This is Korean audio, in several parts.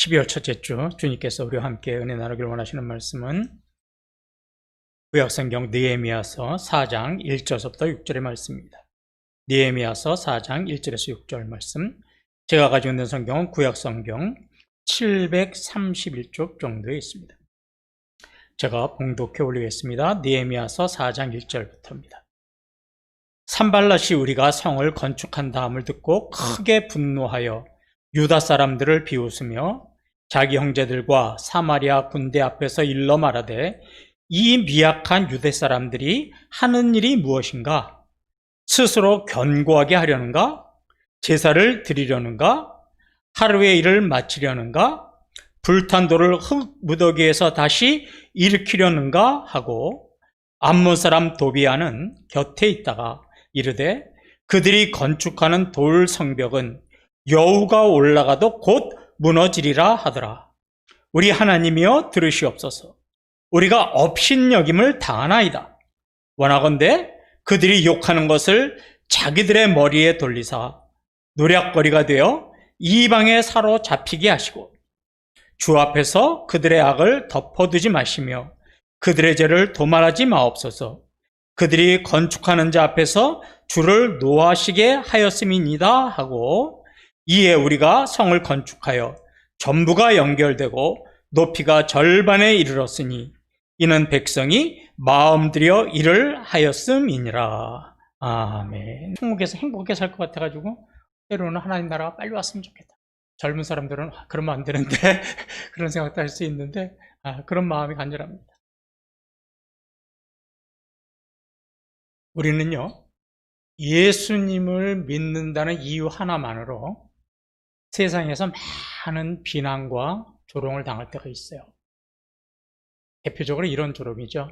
12월 첫째 주 주님께서 우리와 함께 은혜 나누기를 원하시는 말씀은 구약성경 느헤미야서 4장 1절부터 6절의 말씀입니다. 느헤미야서 4장 1절에서 6절 말씀, 제가 가지고 있는 성경은 구약성경 731쪽 정도에 있습니다. 제가 봉독해 올리겠습니다. 느헤미야서 4장 1절부터입니다. 산발랏이 우리가 성을 건축한 다음을 듣고 크게 분노하여 유다 사람들을 비웃으며 자기 형제들과 사마리아 군대 앞에서 일러 말하되, 이 미약한 유대 사람들이 하는 일이 무엇인가? 스스로 견고하게 하려는가? 제사를 드리려는가? 하루의 일을 마치려는가? 불탄 돌을 흙 무더기에서 다시 일으키려는가? 하고 암몬 사람 도비아는 곁에 있다가 이르되, 그들이 건축하는 돌 성벽은 여우가 올라가도 곧 무너지리라 하더라. 우리 하나님이여 들으시옵소서. 우리가 업신여김을 당하나이다. 원하건대 그들이 욕하는 것을 자기들의 머리에 돌리사 노략거리가 되어 이방에 사로잡히게 하시고, 주 앞에서 그들의 악을 덮어두지 마시며 그들의 죄를 도말하지 마옵소서. 그들이 건축하는 자 앞에서 주를 노하시게 하였음이니이다 하고, 이에 우리가 성을 건축하여 전부가 연결되고 높이가 절반에 이르렀으니 이는 백성이 마음 들여 일을 하였음이니라. 아멘. 천국에서 행복하게 살 것 같아가지고 때로는 하나님 나라가 빨리 왔으면 좋겠다. 젊은 사람들은 그러면 안 되는데 그런 생각도 할 수 있는데 그런 마음이 간절합니다. 우리는요, 예수님을 믿는다는 이유 하나만으로 세상에서 많은 비난과 조롱을 당할 때가 있어요. 대표적으로 이런 조롱이죠.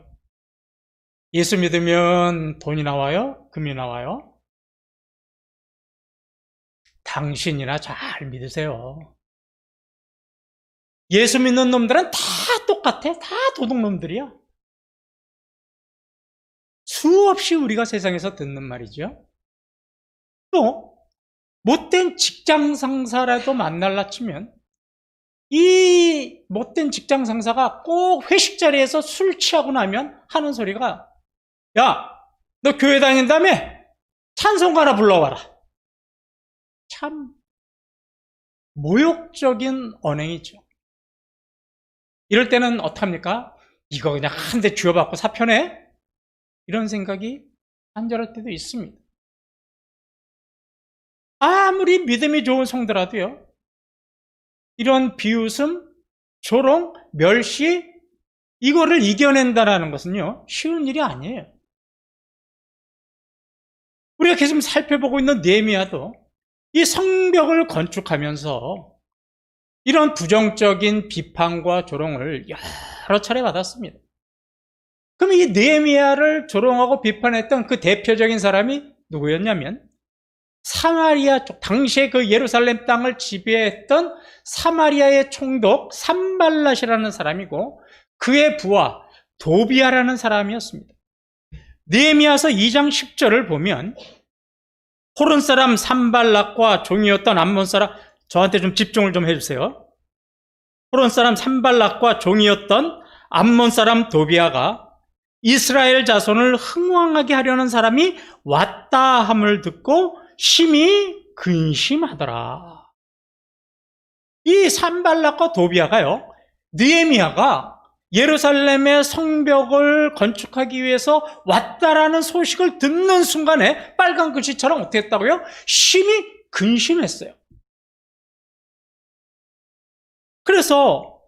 예수 믿으면 돈이 나와요? 금이 나와요? 당신이나 잘 믿으세요. 예수 믿는 놈들은 다 똑같아. 다 도둑놈들이야. 수없이 우리가 세상에서 듣는 말이죠. 또 못된 직장 상사라도 만날라 치면 이 못된 직장 상사가 꼭 회식 자리에서 술 취하고 나면 하는 소리가, 야, 너 교회 다닌다며? 찬송가 하나 불러와라. 참 모욕적인 언행이죠. 이럴 때는 어떡합니까? 이거 그냥 한 대 쥐어받고 사표내? 이런 생각이 간절할 때도 있습니다. 아무리 믿음이 좋은 성도라도요, 이런 비웃음, 조롱, 멸시, 이거를 이겨낸다는 것은요, 쉬운 일이 아니에요. 우리가 계속 살펴보고 있는 느헤미야도 이 성벽을 건축하면서 이런 부정적인 비판과 조롱을 여러 차례 받았습니다. 그럼 이 느헤미야를 조롱하고 비판했던 그 대표적인 사람이 누구였냐면, 사마리아 쪽, 당시에 그 예루살렘 땅을 지배했던 사마리아의 총독 산발랏이라는 사람이고, 그의 부하 도비아라는 사람이었습니다. 느헤미야서 2장 10절을 보면, 호른 사람 산발랏과 종이었던 암몬 사람, 저한테 좀 집중을 좀 해주세요. 호른 사람 산발랏과 종이었던 암몬 사람 도비아가 이스라엘 자손을 흥왕하게 하려는 사람이 왔다 함을 듣고 심히 근심하더라. 이 산발랏과 도비아가요, 느헤미야가 예루살렘의 성벽을 건축하기 위해서 왔다라는 소식을 듣는 순간에 빨간 글씨처럼 어떻게 했다고요? 심히 근심했어요. 그래서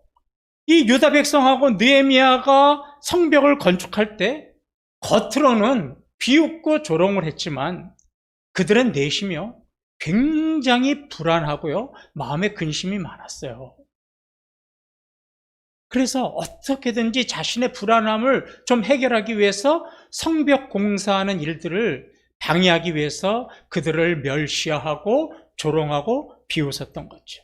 이 유다 백성하고 느헤미야가 성벽을 건축할 때 겉으로는 비웃고 조롱을 했지만 그들은 내심이요, 굉장히 불안하고요, 마음에 근심이 많았어요. 그래서 어떻게든지 자신의 불안함을 좀 해결하기 위해서 성벽 공사하는 일들을 방해하기 위해서 그들을 멸시하고 조롱하고 비웃었던 거죠.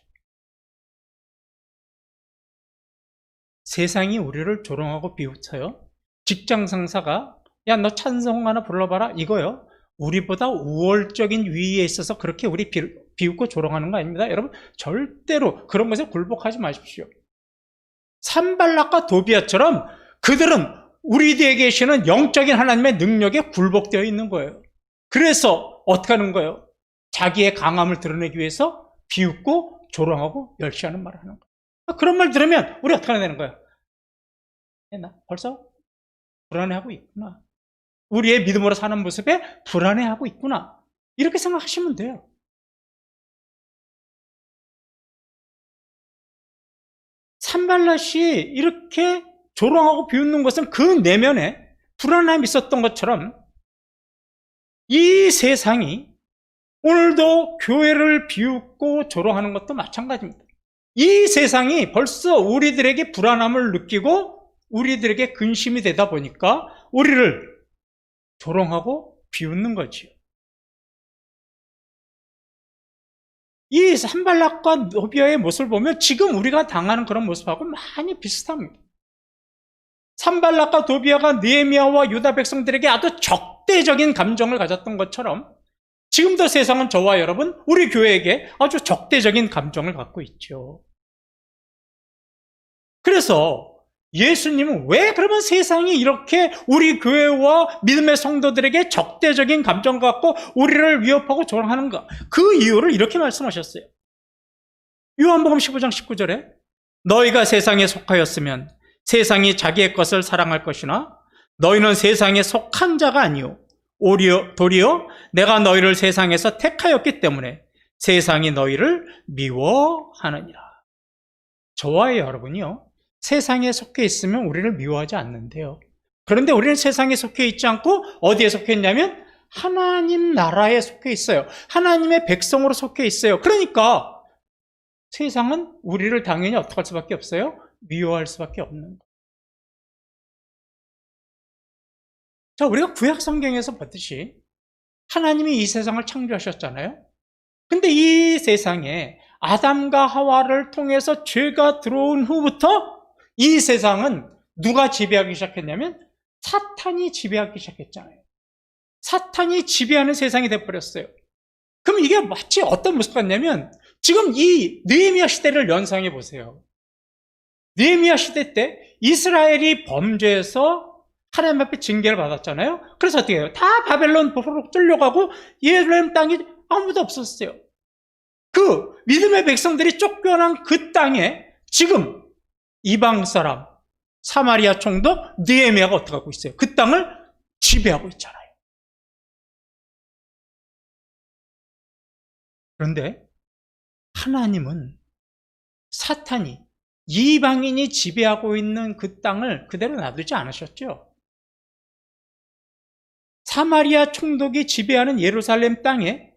세상이 우리를 조롱하고 비웃어요. 직장 상사가, 야, 너 찬송 하나 불러봐라, 이거요, 우리보다 우월적인 위에 있어서 그렇게 우리 비웃고 조롱하는 거 아닙니다. 여러분, 절대로 그런 것에 굴복하지 마십시오. 산발락과 도비아처럼 그들은 우리에게 계시는 영적인 하나님의 능력에 굴복되어 있는 거예요. 그래서 어떻게 하는 거예요? 자기의 강함을 드러내기 위해서 비웃고 조롱하고 멸시하는 말을 하는 거예요. 그런 말 들으면 우리 어떻게 해야 되는 거예요? 나 벌써 불안해하고 있구나. 우리의 믿음으로 사는 모습에 불안해하고 있구나. 이렇게 생각하시면 돼요. 산발랏이 이렇게 조롱하고 비웃는 것은 그 내면에 불안함이 있었던 것처럼 이 세상이 오늘도 교회를 비웃고 조롱하는 것도 마찬가지입니다. 이 세상이 벌써 우리들에게 불안함을 느끼고 우리들에게 근심이 되다 보니까 우리를 조롱하고 비웃는 거지요. 이 산발락과 노비아의 모습을 보면 지금 우리가 당하는 그런 모습하고 많이 비슷합니다. 산발락과 도비아가 느헤미야와 유다 백성들에게 아주 적대적인 감정을 가졌던 것처럼 지금도 세상은 저와 여러분, 우리 교회에게 아주 적대적인 감정을 갖고 있죠. 그래서 예수님은 왜 그러면 세상이 이렇게 우리 교회와 믿음의 성도들에게 적대적인 감정 갖고 우리를 위협하고 조롱하는가? 그 이유를 이렇게 말씀하셨어요. 요한복음 15장 19절에 너희가 세상에 속하였으면 세상이 자기의 것을 사랑할 것이나 너희는 세상에 속한 자가 아니요 도리어 내가 너희를 세상에서 택하였기 때문에 세상이 너희를 미워하느니라. 저와 여러분이요, 세상에 속해 있으면 우리를 미워하지 않는데요. 그런데 우리는 세상에 속해 있지 않고 어디에 속해 있냐면 하나님 나라에 속해 있어요. 하나님의 백성으로 속해 있어요. 그러니까 세상은 우리를 당연히 어떻게 할 수밖에 없어요? 미워할 수밖에 없는 거예요. 자, 우리가 구약 성경에서 봤듯이 하나님이 이 세상을 창조하셨잖아요. 근데 이 세상에 아담과 하와를 통해서 죄가 들어온 후부터 이 세상은 누가 지배하기 시작했냐면 사탄이 지배하기 시작했잖아요. 사탄이 지배하는 세상이 돼버렸어요. 그럼 이게 마치 어떤 모습 같냐면 지금 이 느헤미야 시대를 연상해 보세요. 느헤미야 시대 때 이스라엘이 범죄해서 하나님 앞에 징계를 받았잖아요. 그래서 어떻게 해요? 다 바벨론 포로로 뚫려가고 예루살렘 땅이 아무도 없었어요. 그 믿음의 백성들이 쫓겨난 그 땅에 지금 이방 사람 사마리아 총독 느헤미야가 어떻게 하고 있어요? 그 땅을 지배하고 있잖아요. 그런데 하나님은 사탄이 이방인이 지배하고 있는 그 땅을 그대로 놔두지 않으셨죠. 사마리아 총독이 지배하는 예루살렘 땅에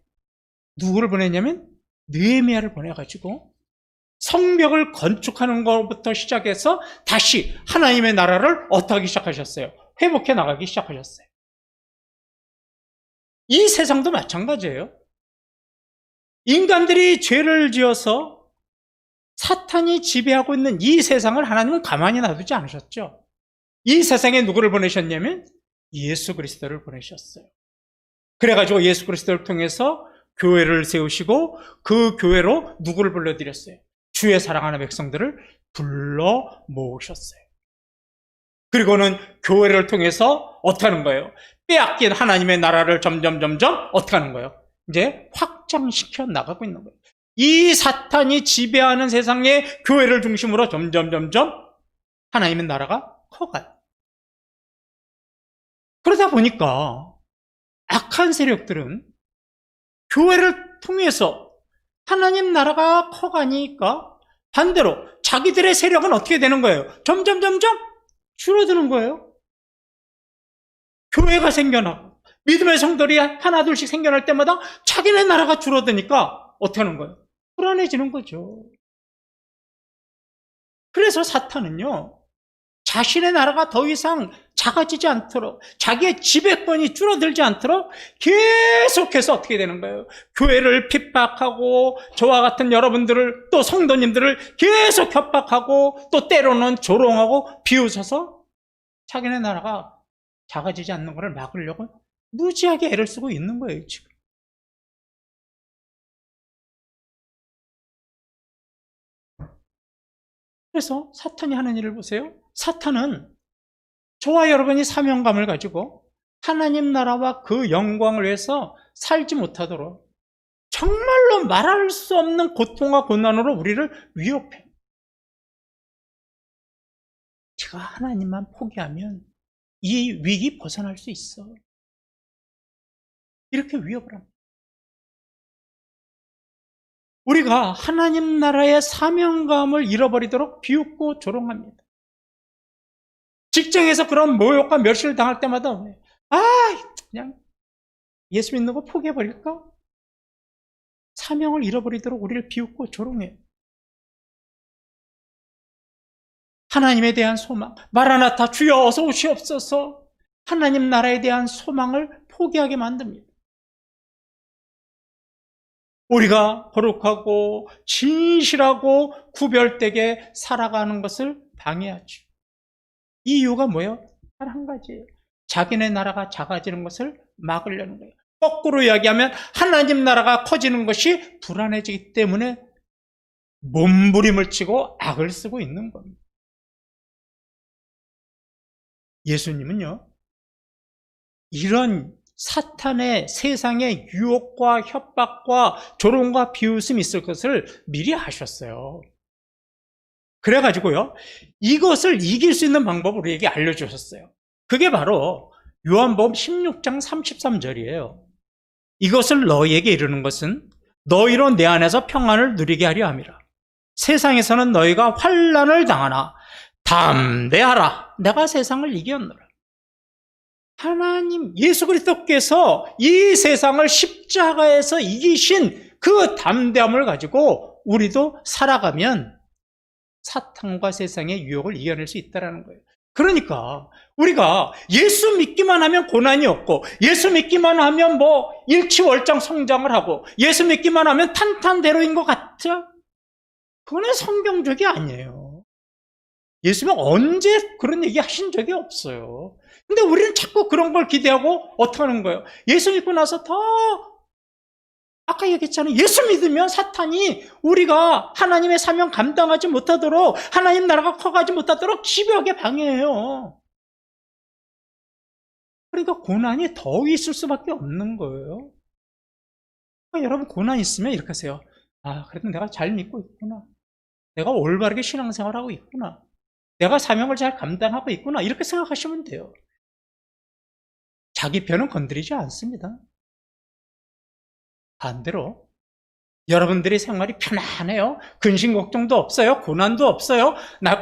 누구를 보냈냐면 느헤미야를 보내가지고 성벽을 건축하는 것부터 시작해서 다시 하나님의 나라를 어떻게 하기 시작하셨어요? 회복해 나가기 시작하셨어요. 이 세상도 마찬가지예요. 인간들이 죄를 지어서 사탄이 지배하고 있는 이 세상을 하나님은 가만히 놔두지 않으셨죠. 이 세상에 누구를 보내셨냐면 예수 그리스도를 보내셨어요. 그래가지고 예수 그리스도를 통해서 교회를 세우시고 그 교회로 누구를 불러들였어요? 주의 사랑하는 백성들을 불러 모으셨어요. 그리고는 교회를 통해서 어떻게 하는 거예요? 빼앗긴 하나님의 나라를 점점 어떻게 하는 거예요? 이제 확장시켜 나가고 있는 거예요. 이 사탄이 지배하는 세상의 교회를 중심으로 점점 하나님의 나라가 커가요. 그러다 보니까 악한 세력들은 교회를 통해서 하나님 나라가 커가니까 반대로 자기들의 세력은 어떻게 되는 거예요? 점점 줄어드는 거예요. 교회가 생겨나고 믿음의 성들이 하나 둘씩 생겨날 때마다 자기네 나라가 줄어드니까 어떻게 하는 거예요? 불안해지는 거죠. 그래서 사탄은요, 자신의 나라가 더 이상 작아지지 않도록, 자기의 지배권이 줄어들지 않도록 계속해서 어떻게 되는 거예요? 교회를 핍박하고 저와 같은 여러분들을, 또 성도님들을 계속 협박하고 또 때로는 조롱하고 비웃어서 자기네 나라가 작아지지 않는 것을 막으려고 무지하게 애를 쓰고 있는 거예요, 지금. 그래서 사탄이 하는 일을 보세요. 사탄은 저와 여러분이 사명감을 가지고 하나님 나라와 그 영광을 위해서 살지 못하도록 정말로 말할 수 없는 고통과 고난으로 우리를 위협해. 제가 하나님만 포기하면 이 위기 벗어날 수 있어. 이렇게 위협을 합니다. 우리가 하나님 나라의 사명감을 잃어버리도록 비웃고 조롱합니다. 직장에서 그런 모욕과 멸시를 당할 때마다 그냥 예수 믿는 거 포기해버릴까? 사명을 잃어버리도록 우리를 비웃고 조롱해요. 하나님에 대한 소망, 마라나타 주여 어서 오시옵소서, 하나님 나라에 대한 소망을 포기하게 만듭니다. 우리가 거룩하고 진실하고 구별되게 살아가는 것을 방해하죠. 이 이유가 뭐예요? 단 한 가지예요. 자기네 나라가 작아지는 것을 막으려는 거예요. 거꾸로 이야기하면 하나님 나라가 커지는 것이 불안해지기 때문에 몸부림을 치고 악을 쓰고 있는 겁니다. 예수님은요, 이런 사탄의 세상의 유혹과 협박과 조롱과 비웃음이 있을 것을 미리 아셨어요. 그래가지고요, 이것을 이길 수 있는 방법을 우리에게 알려주셨어요. 그게 바로 요한복음 16장 33절이에요. 이것을 너희에게 이르는 것은 너희로 내 안에서 평안을 누리게 하려 함이라. 세상에서는 너희가 환난을 당하나 담대하라. 내가 세상을 이겼노라. 하나님 예수 그리스도께서 이 세상을 십자가에서 이기신 그 담대함을 가지고 우리도 살아가면 사탄과 세상의 유혹을 이겨낼 수 있다는 거예요. 그러니까 우리가 예수 믿기만 하면 고난이 없고, 예수 믿기만 하면 일치월장 성장을 하고, 예수 믿기만 하면 탄탄대로인 것 같아? 그거는 성경적이 아니에요. 예수님은 언제 그런 얘기 하신 적이 없어요. 근데 우리는 자꾸 그런 걸 기대하고 어떻게 하는 거예요? 예수 믿고 나서 아까 얘기했잖아요. 예수 믿으면 사탄이 우리가 하나님의 사명 감당하지 못하도록, 하나님 나라가 커가지 못하도록 집요하게 방해해요. 그러니까 고난이 더 있을 수밖에 없는 거예요. 그러니까 여러분, 고난 있으면 이렇게 하세요. 그래도 내가 잘 믿고 있구나. 내가 올바르게 신앙생활하고 있구나. 내가 사명을 잘 감당하고 있구나. 이렇게 생각하시면 돼요. 자기 편은 건드리지 않습니다. 반대로 여러분들의 생활이 편안해요. 근심 걱정도 없어요. 고난도 없어요.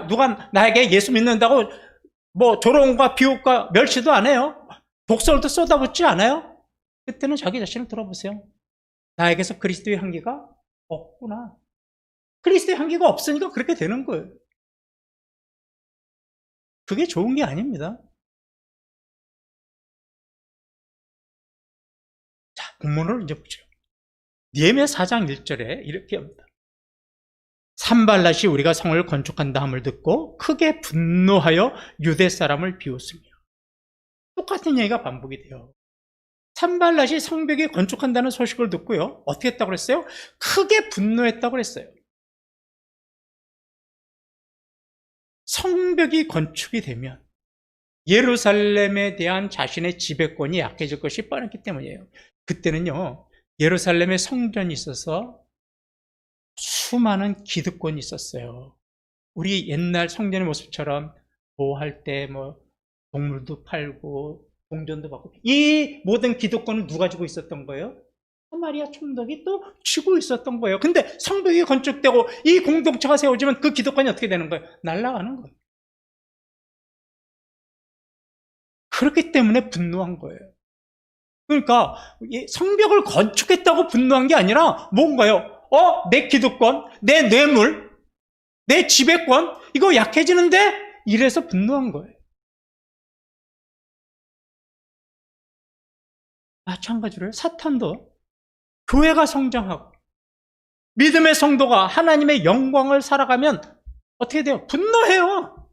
누가 나에게 예수 믿는다고 조롱과 비웃과 멸시도 안 해요. 독설도 쏟아붓지 않아요. 그때는 자기 자신을 들어보세요. 나에게서 그리스도의 향기가 없구나. 그리스도의 향기가 없으니까 그렇게 되는 거예요. 그게 좋은 게 아닙니다. 자, 본문을 이제 보죠. 느헤미야 4장 1절에 이렇게 합니다. 산발랏이 우리가 성을 건축한다 함을 듣고 크게 분노하여 유대 사람을 비웃으며. 똑같은 얘기가 반복이 돼요. 산발랏이 성벽이 건축한다는 소식을 듣고요, 어떻게 했다고 그랬어요? 크게 분노했다고 그랬어요. 성벽이 건축이 되면 예루살렘에 대한 자신의 지배권이 약해질 것이 뻔했기 때문이에요. 그때는요, 예루살렘에 성전이 있어서 수많은 기득권이 있었어요. 우리 옛날 성전의 모습처럼 할 때 동물도 팔고 동전도 받고, 이 모든 기득권을 누가 쥐고 있었던 거예요? 사마리아 총독이 또 쥐고 있었던 거예요. 근데 성벽이 건축되고 이 공동체가 세워지면 그 기득권이 어떻게 되는 거예요? 날아가는 거예요. 그렇기 때문에 분노한 거예요. 그러니까 성벽을 건축했다고 분노한 게 아니라 뭔가요? 내 기득권, 내 뇌물, 내 지배권, 이거 약해지는데? 이래서 분노한 거예요. 마찬가지로 사탄도 교회가 성장하고 믿음의 성도가 하나님의 영광을 살아가면 어떻게 돼요? 분노해요.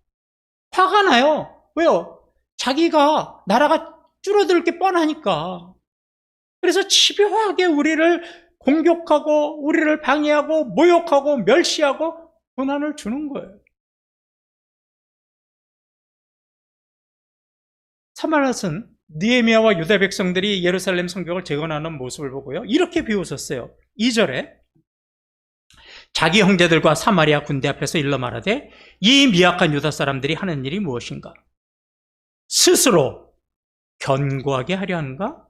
화가 나요. 왜요? 자기가 나라가 줄어들 게 뻔하니까. 그래서 집요하게 우리를 공격하고 우리를 방해하고 모욕하고 멸시하고 고난을 주는 거예요. 산발랏은 느헤미야와 유다 백성들이 예루살렘 성벽을 재건하는 모습을 보고요, 이렇게 비웃었어요. 2절에 자기 형제들과 사마리아 군대 앞에서 일러 말하되 이 미약한 유다 사람들이 하는 일이 무엇인가? 스스로 견고하게 하려 하는가?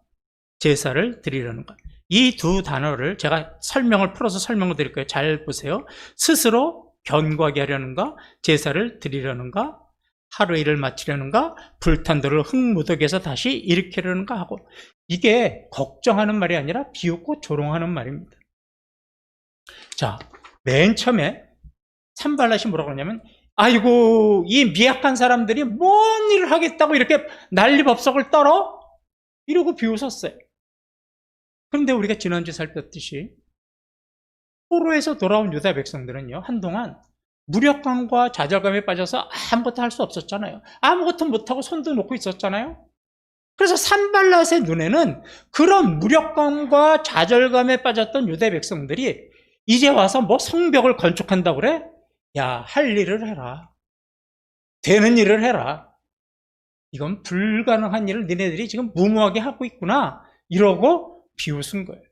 제사를 드리려는가? 이 두 단어를 제가 설명을 풀어서 설명을 드릴 거예요. 잘 보세요. 스스로 견고하게 하려는가? 제사를 드리려는가? 하루 일을 마치려는가? 불탄 돌을 흙무더기에서 다시 일으키려는가 하고, 이게 걱정하는 말이 아니라 비웃고 조롱하는 말입니다. 자, 맨 처음에 산발랏이 뭐라고 그러냐면, 아이고 이 미약한 사람들이 뭔 일을 하겠다고 이렇게 난리법석을 떨어? 이러고 비웃었어요. 그런데 우리가 지난주에 살폈듯이 포로에서 돌아온 유다 백성들은요, 한동안 무력감과 좌절감에 빠져서 아무것도 할 수 없었잖아요. 아무것도 못하고 손도 놓고 있었잖아요. 그래서 산발랏의 눈에는 그런 무력감과 좌절감에 빠졌던 유다 백성들이 이제 와서 뭐 성벽을 건축한다고 그래? 야, 할 일을 해라. 되는 일을 해라. 이건 불가능한 일을 니네들이 지금 무모하게 하고 있구나. 이러고 비웃은 거예요.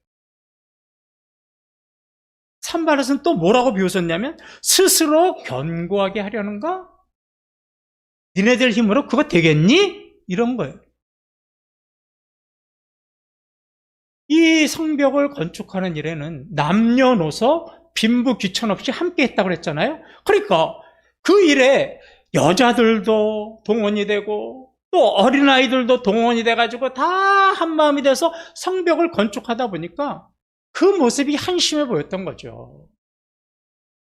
산발랏은 또 뭐라고 비웃었냐면, 스스로 견고하게 하려는가? 니네들 힘으로 그거 되겠니? 이런 거예요. 이 성벽을 건축하는 일에는 남녀노소 빈부 귀천 없이 함께 했다고 그랬잖아요. 그러니까 그 일에 여자들도 동원이 되고 또 어린아이들도 동원이 돼가지고 다 한마음이 돼서 성벽을 건축하다 보니까 그 모습이 한심해 보였던 거죠.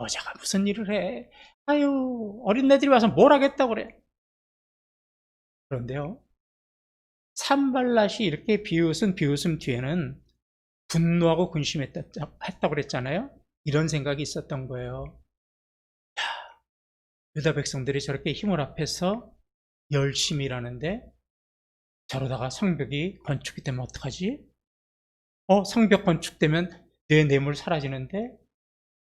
여자가 무슨 일을 해? 아유, 어린애들이 와서 뭘 하겠다고 그래? 그런데요, 산발랏이 이렇게 비웃은 비웃음 뒤에는 분노하고 근심했다고 그랬잖아요. 이런 생각이 있었던 거예요. 야, 유다 백성들이 저렇게 힘을 합해서 열심히 일하는데 저러다가 성벽이 건축이 되면 어떡하지? 성벽 건축되면 내 뇌물 사라지는데,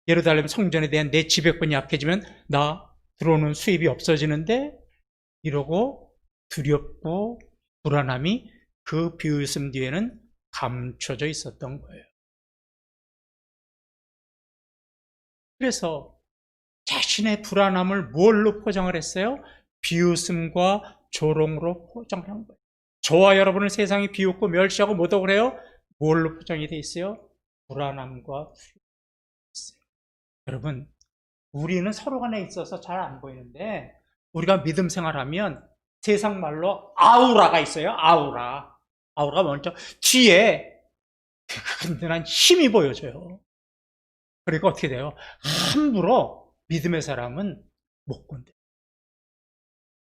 예루살렘 성전에 대한 내 지배권이 약해지면 나 들어오는 수입이 없어지는데, 이러고 두렵고 불안함이 그 비웃음 뒤에는 감춰져 있었던 거예요. 그래서 자신의 불안함을 뭘로 포장을 했어요? 비웃음과 조롱으로 포장을 한 거예요. 저와 여러분을 세상이 비웃고 멸시하고 뭐라고 그래요? 뭘로 포장이 돼 있어요? 불안함과 있어요. 여러분, 우리는 서로 간에 있어서 잘 안 보이는데, 우리가 믿음 생활하면 세상 말로 아우라가 있어요. 아우라가 먼저 뒤에 든든한 힘이 보여져요. 그러니까 어떻게 돼요? 함부로 믿음의 사람은 못 건드려요.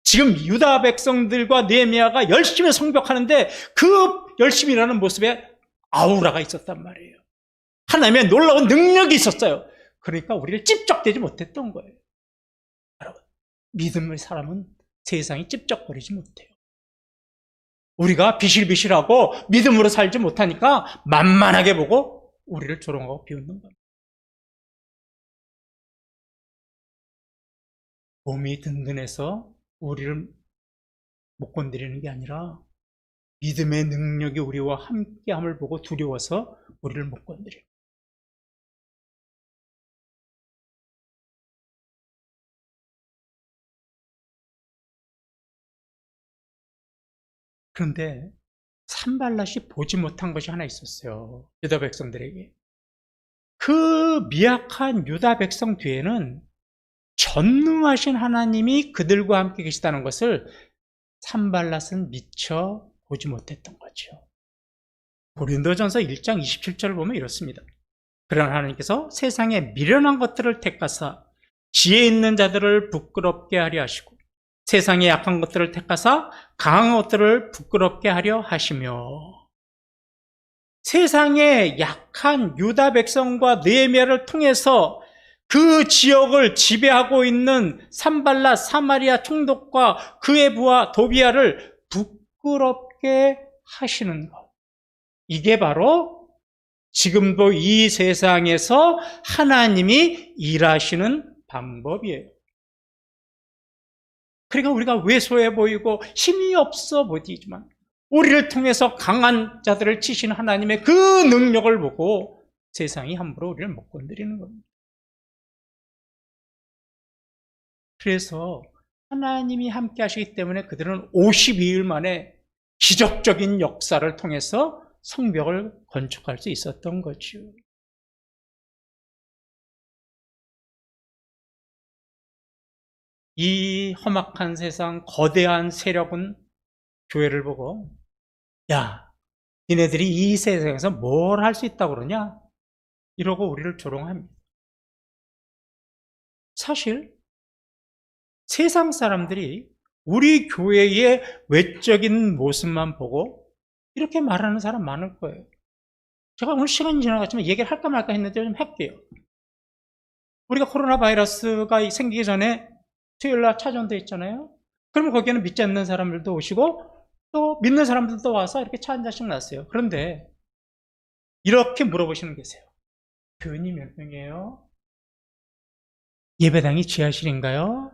지금 유다 백성들과 느헤미야가 열심히 성벽하는데 그 열심히 일하는 모습에 아우라가 있었단 말이에요. 하나님의 놀라운 능력이 있었어요. 그러니까 우리를 찝적대지 못했던 거예요. 여러분, 믿음의 사람은 세상이 찝적거리지 못해요. 우리가 비실비실하고 믿음으로 살지 못하니까 만만하게 보고 우리를 조롱하고 비웃는 겁니다. 몸이 든든해서 우리를 못 건드리는 게 아니라 믿음의 능력이 우리와 함께함을 보고 두려워서 우리를 못 건드려요. 그런데 산발랏이 보지 못한 것이 하나 있었어요. 유다 백성들에게. 그 미약한 유다 백성 뒤에는 전능하신 하나님이 그들과 함께 계시다는 것을 산발랏은 미처 보지 못했던 거죠. 고린도전서 1장 27절을 보면 이렇습니다. 그러나 하나님께서 세상에 미련한 것들을 택하사 지혜 있는 자들을 부끄럽게 하려 하시고 세상에 약한 것들을 택하사 강한 것들을 부끄럽게 하려 하시며, 세상에 약한 유다 백성과 느헤미야를 통해서 그 지역을 지배하고 있는 산발랏 사마리아 총독과 그의 부하 도비야를 부끄럽게 하시는 것, 이게 바로 지금도 이 세상에서 하나님이 일하시는 방법이에요. 그러니까 우리가 왜소해 보이고 힘이 없어 보이지만 우리를 통해서 강한 자들을 치신 하나님의 그 능력을 보고 세상이 함부로 우리를 못 건드리는 겁니다. 그래서 하나님이 함께 하시기 때문에 그들은 52일 만에 기적적인 역사를 통해서 성벽을 건축할 수 있었던 거죠. 이 험악한 세상 거대한 세력은 교회를 보고, 야, 니네들이 이 세상에서 뭘 할 수 있다고 그러냐? 이러고 우리를 조롱합니다. 사실 세상 사람들이 우리 교회의 외적인 모습만 보고 이렇게 말하는 사람 많을 거예요. 제가 오늘 시간이 지나갔지만 얘기를 할까 말까 했는데 좀 할게요. 우리가 코로나 바이러스가 생기기 전에 수요일날 차전도 있잖아요. 그러면 거기에는 믿지 않는 사람들도 오시고 또 믿는 사람들도 와서 이렇게 차 한 잔씩 놨어요. 그런데 이렇게 물어보시는 게 계세요. 교인이 몇 명이에요? 예배당이 지하실인가요?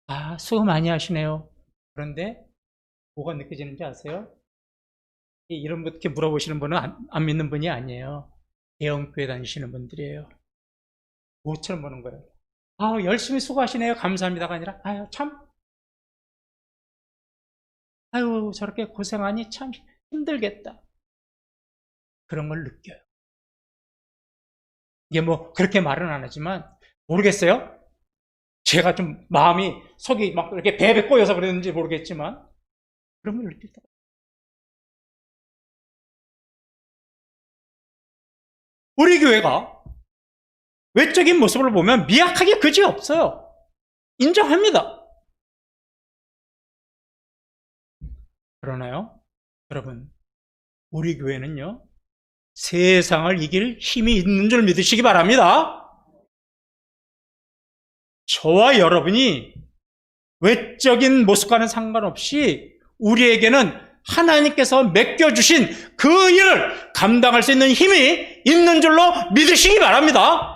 아, 수고 많이 하시네요. 그런데 뭐가 느껴지는지 아세요? 이렇게 물어보시는 분은 안 믿는 분이 아니에요. 대형교회 다니시는 분들이에요. 뭐처럼 보는 거예요. 아, 열심히 수고하시네요. 감사합니다가 아니라, 아유, 참. 아유, 저렇게 고생하니 참 힘들겠다. 그런 걸 느껴요. 이게 뭐, 그렇게 말은 안 하지만, 모르겠어요. 제가 좀 마음이, 속이 막 이렇게 배배 꼬여서 그랬는지 모르겠지만, 그런 걸 느끼더라고요. 우리 교회가 외적인 모습을 보면 미약하게 그지 없어요. 인정합니다. 그러나요? 여러분, 우리 교회는요, 세상을 이길 힘이 있는 줄 믿으시기 바랍니다. 저와 여러분이 외적인 모습과는 상관없이 우리에게는 하나님께서 맡겨주신 그 일을 감당할 수 있는 힘이 있는 줄로 믿으시기 바랍니다.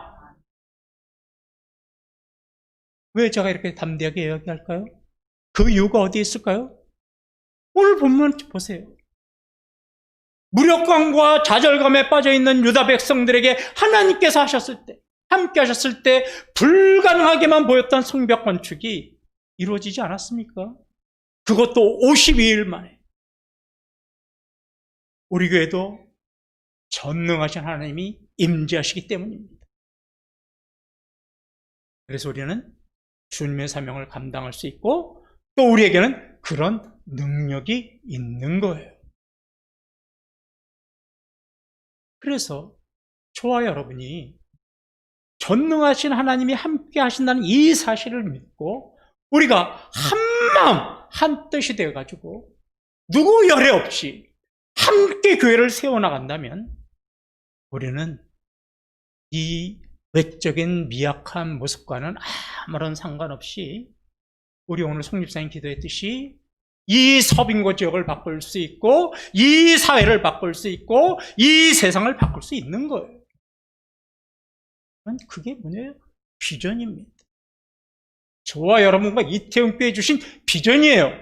왜 제가 이렇게 담대하게 이야기할까요? 그 이유가 어디에 있을까요? 오늘 본문 보세요. 무력감과 좌절감에 빠져있는 유다 백성들에게 하나님께서 하셨을 때, 함께 하셨을 때 불가능하게만 보였던 성벽 건축이 이루어지지 않았습니까? 그것도 52일 만에. 우리 교회도 전능하신 하나님이 임재하시기 때문입니다. 그래서 우리는 주님의 사명을 감당할 수 있고 또 우리에게는 그런 능력이 있는 거예요. 그래서 저와 여러분이 전능하신 하나님이 함께 하신다는 이 사실을 믿고 우리가 한마음 한뜻이 되어가지고 누구 열애 없이 함께 교회를 세워나간다면 우리는 이 외적인 미약한 모습과는 아무런 상관없이 우리 오늘 송립사님 기도했듯이 이 서빙고 지역을 바꿀 수 있고 이 사회를 바꿀 수 있고 이 세상을 바꿀 수 있는 거예요. 그게 뭐냐면 비전입니다. 저와 여러분과 이태원교회 주신 비전이에요.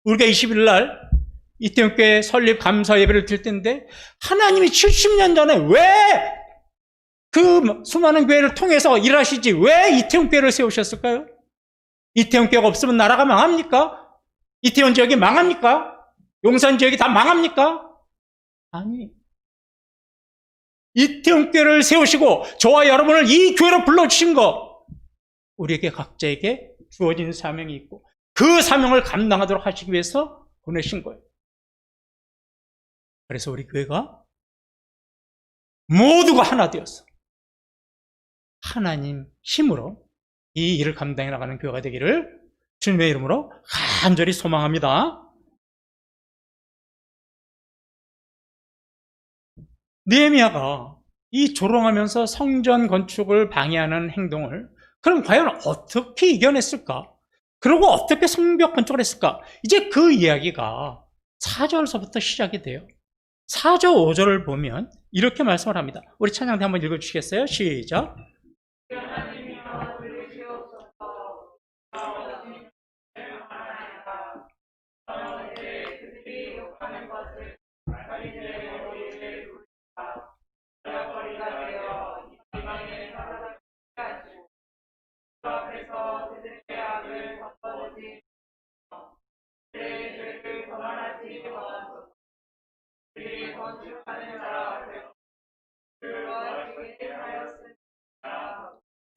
우리가 20일 날 이태원교회 설립 감사 예배를 드릴 텐데 하나님이 70년 전에 왜 그 수많은 교회를 통해서 일하시지 왜 이태원교회를 세우셨을까요? 이태원교회가 없으면 나라가 망합니까? 이태원 지역이 망합니까? 용산 지역이 다 망합니까? 아니, 이태원교회를 세우시고 저와 여러분을 이 교회로 불러주신 거 우리에게 각자에게 주어진 사명이 있고 그 사명을 감당하도록 하시기 위해서 보내신 거예요. 그래서 우리 교회가 모두가 하나 되어서 하나님 힘으로 이 일을 감당해 나가는 교회가 되기를 주님의 이름으로 간절히 소망합니다. 느헤미야가 이 조롱하면서 성전 건축을 방해하는 행동을 그럼 과연 어떻게 이겨냈을까? 그리고 어떻게 성벽 건축을 했을까? 이제 그 이야기가 4절서부터 시작이 돼요. 4절, 5절을 보면 이렇게 말씀을 합니다. 우리 찬양대 한번 읽어주시겠어요? 시작.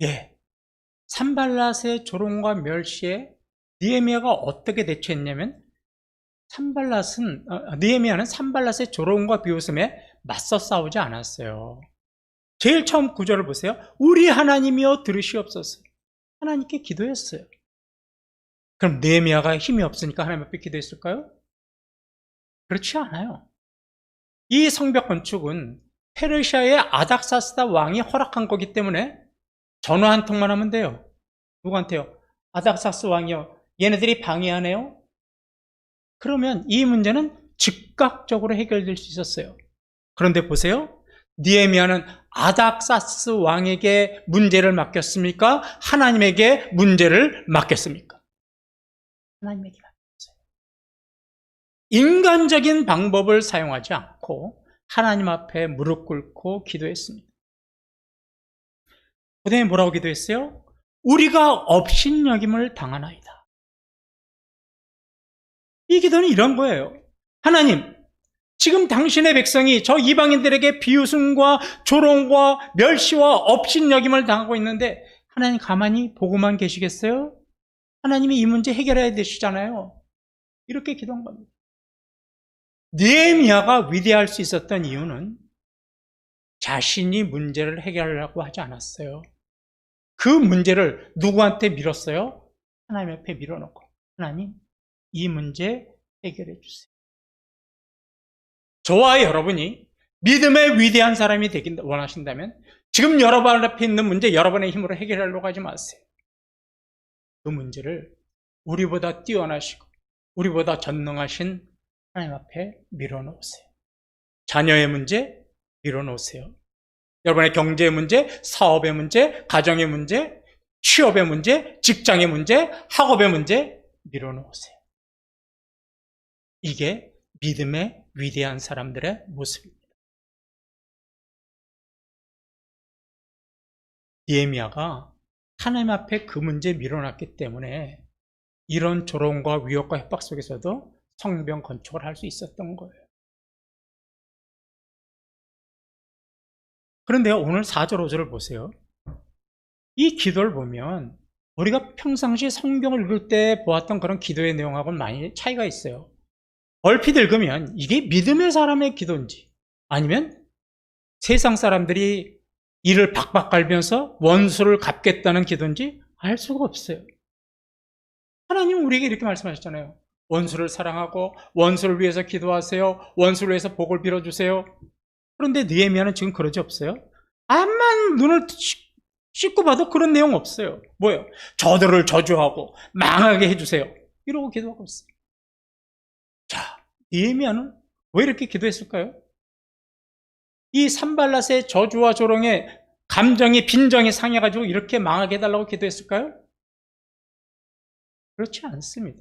예, 산발랏의 조롱과 멸시에 느헤미야가 어떻게 대처했냐면 느헤미야는 산발랏의 조롱과 비웃음에 맞서 싸우지 않았어요. 제일 처음 구절을 보세요. 우리 하나님이여 들으시옵소서. 하나님께 기도했어요. 그럼 느헤미야가 힘이 없으니까 하나님 앞에 기도했을까요? 그렇지 않아요. 이 성벽 건축은 페르시아의 아닥사스다 왕이 허락한 거기 때문에 전화 한 통만 하면 돼요. 누구한테요? 아닥사스 왕이요. 얘네들이 방해하네요. 그러면 이 문제는 즉각적으로 해결될 수 있었어요. 그런데 보세요. 느헤미야는 아닥사스 왕에게 문제를 맡겼습니까? 하나님에게 문제를 맡겼습니까? 하나님에게 맡겼어요. 인간적인 방법을 사용하지 않고 하나님 앞에 무릎 꿇고 기도했습니다. 그 다음에 뭐라고 기도했어요? 우리가 업신여김을 당하나이다. 이 기도는 이런 거예요. 하나님, 지금 당신의 백성이 저 이방인들에게 비웃음과 조롱과 멸시와 업신여김을 당하고 있는데 하나님 가만히 보고만 계시겠어요? 하나님이 이 문제 해결해야 되시잖아요. 이렇게 기도한 겁니다. 느헤미야가 위대할 수 있었던 이유는 자신이 문제를 해결하려고 하지 않았어요. 그 문제를 누구한테 밀었어요? 하나님 앞에 밀어놓고 하나님, 이 문제 해결해 주세요. 저와 여러분이 믿음의 위대한 사람이 되길 원하신다면 지금 여러분 앞에 있는 문제 여러분의 힘으로 해결하려고 하지 마세요. 그 문제를 우리보다 뛰어나시고 우리보다 전능하신 하나님 앞에 밀어놓으세요. 자녀의 문제 밀어놓으세요. 여러분의 경제의 문제, 사업의 문제, 가정의 문제, 취업의 문제, 직장의 문제, 학업의 문제 밀어놓으세요. 이게 믿음의 위대한 사람들의 모습입니다. 느헤미야가 하나님 앞에 그 문제 밀어놨기 때문에 이런 조롱과 위협과 협박 속에서도 성벽 건축을 할 수 있었던 거예요. 그런데요, 오늘 4절 5절을 보세요. 이 기도를 보면 우리가 평상시 성경을 읽을 때 보았던 그런 기도의 내용하고는 많이 차이가 있어요. 얼핏 읽으면 이게 믿음의 사람의 기도인지 아니면 세상 사람들이 이를 박박 갈면서 원수를 갚겠다는 기도인지 알 수가 없어요. 하나님은 우리에게 이렇게 말씀하셨잖아요. 원수를 사랑하고 원수를 위해서 기도하세요. 원수를 위해서 복을 빌어주세요. 그런데 느헤미야는 지금 그러지 없어요? 암만 눈을 씻고 봐도 그런 내용 없어요. 뭐예요? 저들을 저주하고 망하게 해주세요. 이러고 기도하고 있어요. 자, 느헤미야는 왜 이렇게 기도했을까요? 이 산발랏의 저주와 조롱에 감정이 빈정이 상해가지고 이렇게 망하게 해달라고 기도했을까요? 그렇지 않습니다.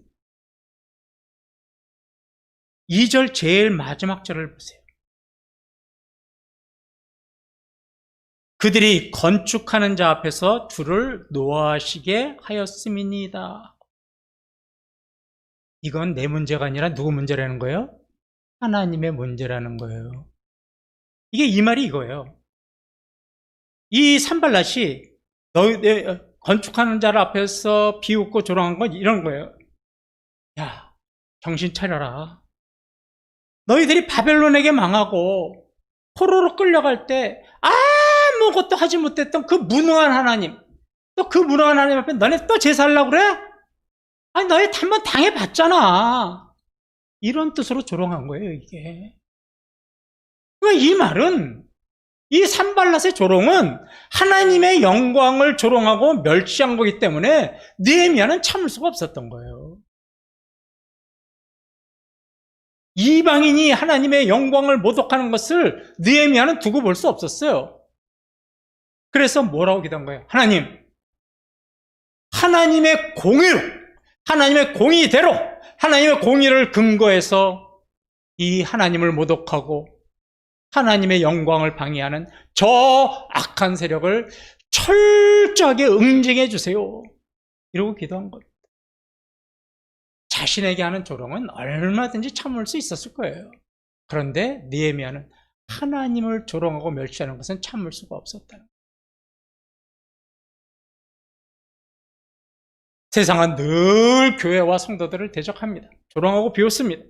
2절 제일 마지막 절을 보세요. 그들이 건축하는 자 앞에서 둘을 노하시게 하였음이니이다. 이건 내 문제가 아니라 누구 문제라는 거예요? 하나님의 문제라는 거예요. 이게 이 말이 이거예요. 이 산발랏이 너희 건축하는 자를 앞에서 비웃고 조롱한 건 이런 거예요. 야, 정신 차려라. 너희들이 바벨론에게 망하고 포로로 끌려갈 때 아무것도 하지 못했던 그 무능한 하나님, 또 그 무능한 하나님 앞에 너네 또 제사하려고 그래? 아니, 너희 한번 당해봤잖아. 이런 뜻으로 조롱한 거예요, 이게. 그러니까 이 말은, 이 산발랏의 조롱은 하나님의 영광을 조롱하고 멸시한 거기 때문에 느헤미야는 참을 수가 없었던 거예요. 이방인이 하나님의 영광을 모독하는 것을 느헤미야는 두고 볼 수 없었어요. 그래서 뭐라고 기도한 거예요? 하나님, 하나님의 공의로, 하나님의 공의대로, 하나님의 공의를 근거해서 이 하나님을 모독하고 하나님의 영광을 방해하는 저 악한 세력을 철저하게 응징해 주세요. 이러고 기도한 겁니다. 자신에게 하는 조롱은 얼마든지 참을 수 있었을 거예요. 그런데 느헤미야는 하나님을 조롱하고 멸시하는 것은 참을 수가 없었다는 거예요. 세상은 늘 교회와 성도들을 대적합니다. 조롱하고 비웃습니다.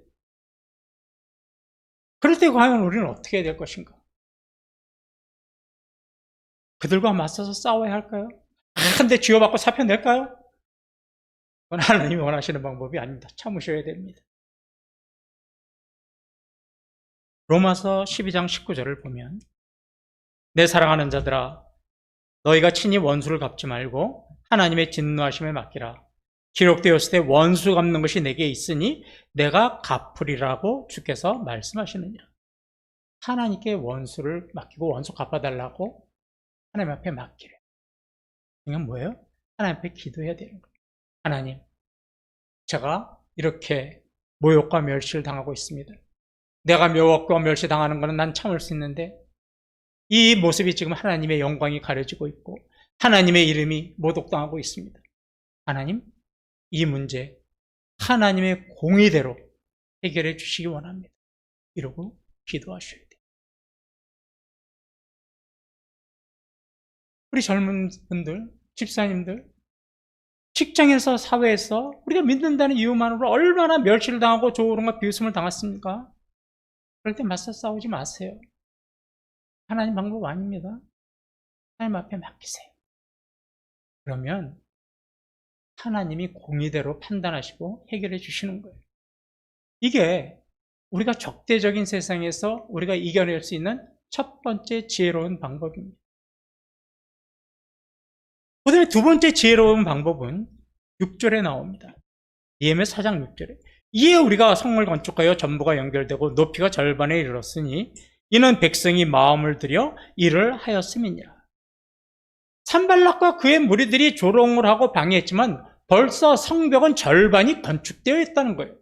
그럴 때 과연 우리는 어떻게 해야 될 것인가? 그들과 맞서서 싸워야 할까요? 한 대 쥐어받고 사표 낼까요? 그건 하나님이 원하시는 방법이 아닙니다. 참으셔야 됩니다. 로마서 12장 19절을 보면 내 사랑하는 자들아 너희가 친히 원수를 갚지 말고 하나님의 진노하심에 맡기라. 기록되었을 때 원수 갚는 것이 내게 있으니 내가 갚으리라고 주께서 말씀하시느니라. 하나님께 원수를 맡기고 원수 갚아달라고 하나님 앞에 맡기래. 이건 뭐예요? 하나님 앞에 기도해야 되는 거예요. 하나님, 제가 이렇게 모욕과 멸시를 당하고 있습니다. 내가 모욕과 멸시당하는 것은 난 참을 수 있는데 이 모습이 지금 하나님의 영광이 가려지고 있고 하나님의 이름이 모독당하고 있습니다. 하나님, 이 문제 하나님의 공의대로 해결해 주시기 원합니다. 이러고 기도하셔야 돼요. 우리 젊은 분들, 집사님들, 직장에서 사회에서 우리가 믿는다는 이유만으로 얼마나 멸시를 당하고 조롱과 비웃음을 당했습니까? 그럴 때 맞서 싸우지 마세요. 하나님 방법 아닙니다. 하나님 앞에 맡기세요. 그러면 하나님이 공의대로 판단하시고 해결해 주시는 거예요. 이게 우리가 적대적인 세상에서 우리가 이겨낼 수 있는 첫 번째 지혜로운 방법입니다. 그 다음에 두 번째 지혜로운 방법은 6절에 나옵니다. 예레미야 4장 6절에 이에 우리가 성을 건축하여 전부가 연결되고 높이가 절반에 이르렀으니 이는 백성이 마음을 들여 일을 하였음이니라. 산발락과 그의 무리들이 조롱을 하고 방해했지만 벌써 성벽은 절반이 건축되어 있다는 거예요.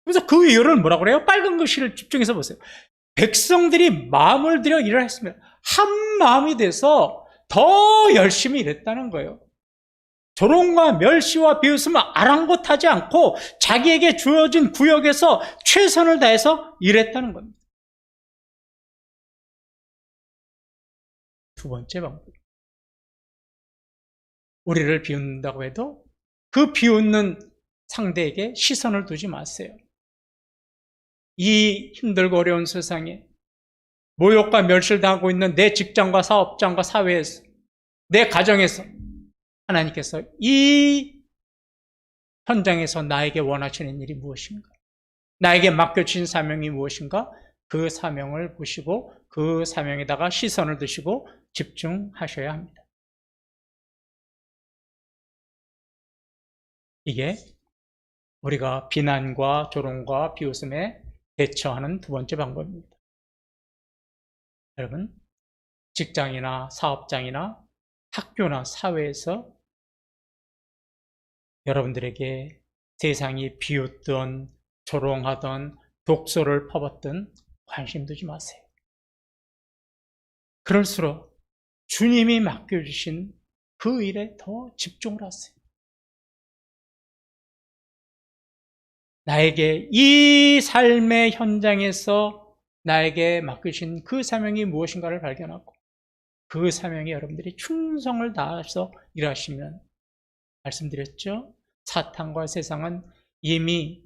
그래서 그 이유를 뭐라고 그래요? 빨간 글씨를 집중해서 보세요. 백성들이 마음을 들여 일을 했습니다. 한 마음이 돼서 더 열심히 일했다는 거예요. 조롱과 멸시와 비웃음을 아랑곳하지 않고 자기에게 주어진 구역에서 최선을 다해서 일했다는 겁니다. 두 번째 방법. 우리를 비웃는다고 해도 그 비웃는 상대에게 시선을 두지 마세요. 이 힘들고 어려운 세상에 모욕과 멸시를 당하고 있는 내 직장과 사업장과 사회에서 내 가정에서 하나님께서 이 현장에서 나에게 원하시는 일이 무엇인가? 나에게 맡겨주신 사명이 무엇인가? 그 사명을 보시고 그 사명에다가 시선을 두시고 집중하셔야 합니다. 이게 우리가 비난과 조롱과 비웃음에 대처하는 두 번째 방법입니다. 여러분, 직장이나 사업장이나 학교나 사회에서 여러분들에게 세상이 비웃던 조롱하던 독소를 퍼붓던 관심 두지 마세요. 그럴수록 주님이 맡겨주신 그 일에 더 집중을 하세요. 나에게 이 삶의 현장에서 나에게 맡기신 그 사명이 무엇인가를 발견하고 그 사명에 여러분들이 충성을 다해서 일하시면 말씀드렸죠? 사탄과 세상은 이미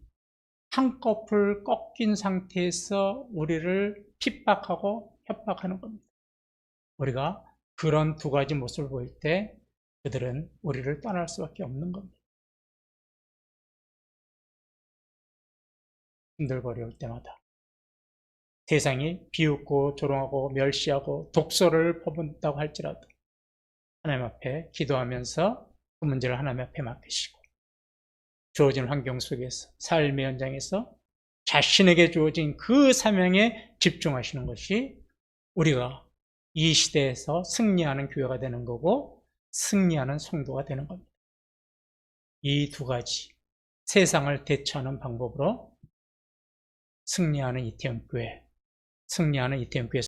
한꺼풀 꺾인 상태에서 우리를 핍박하고 협박하는 겁니다. 우리가 그런 두 가지 모습을 보일 때 그들은 우리를 떠날 수밖에 없는 겁니다. 힘들고 어려울 때마다 세상이 비웃고 조롱하고 멸시하고 독소를 퍼붓는다고 할지라도 하나님 앞에 기도하면서 그 문제를 하나님 앞에 맡기시고 주어진 환경 속에서 삶의 현장에서 자신에게 주어진 그 사명에 집중하시는 것이 우리가 이 시대에서 승리하는 교회가 되는 거고 승리하는 성도가 되는 겁니다. 이 두 가지 세상을 대처하는 방법으로 승리하는 이태원교회